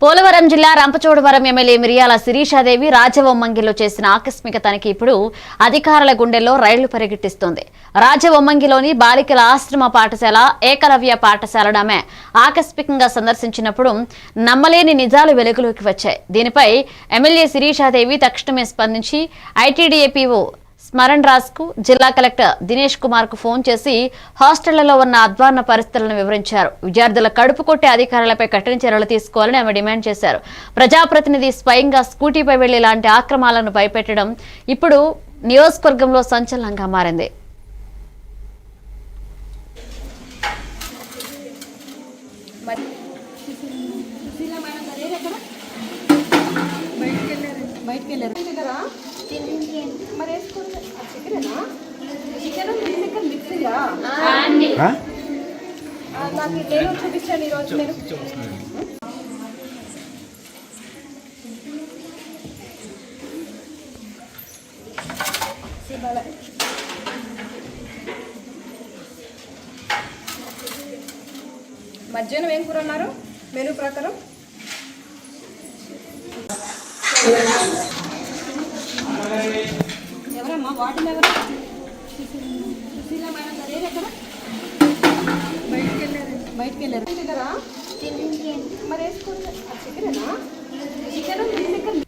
పోలవరం జిల్లా రంపచోడవరం ఎమ్మెల్యే మిరియాల శిరీషాదేవి రాజవొమ్మంగిలో చేసిన ఆకస్మిక తనిఖీ ఇప్పుడు అధికారుల గుండెల్లో రైళ్లు పరిగెట్టిస్తోంది. రాజవొమ్మంగిలోని బాలికల ఆశ్రమ పాఠశాల, ఏకలవ్య పాఠశాలను ఆమె ఆకస్మికంగా సందర్శించినప్పుడు నమ్మలేని నిజాలు వెలుగులోకి వచ్చాయి. దీనిపై ఎమ్మెల్యే శిరీషాదేవి తక్షణమే స్పందించి ఐటీడీఏపీఓ స్మరణ్ రాజ్ కు, జిల్లా కలెక్టర్ దినేష్ కుమార్ కు ఫోన్ చేసి హాస్టళ్లలో ఉన్న అధ్వాన్న పరిస్థితులను వివరించారు. విద్యార్థుల కడుపు కొట్టే అధికారులపై కఠిన చర్యలు తీసుకోవాలని ఆమె డిమాండ్ చేశారు. ప్రజాప్రతినిధి స్వయంగా స్కూటీపై వెళ్లి ఇలాంటి ఆక్రమాలను భయపెట్టడం ఇప్పుడు నియోజకవర్గంలో సంచలనంగా మారింది. చూపించండి ఈరోజు నేను మధ్యాహ్నం ఏం కూర అన్నారు మెనూ ప్రకారం? ఎవరమ్మా వాటిని ఎవరు? సుశీల మేడం గారు ఎక్కడ? బయటికి వెళ్ళారు దగ్గర మరి వేసుకోండి. చికెనేనా? చికెన్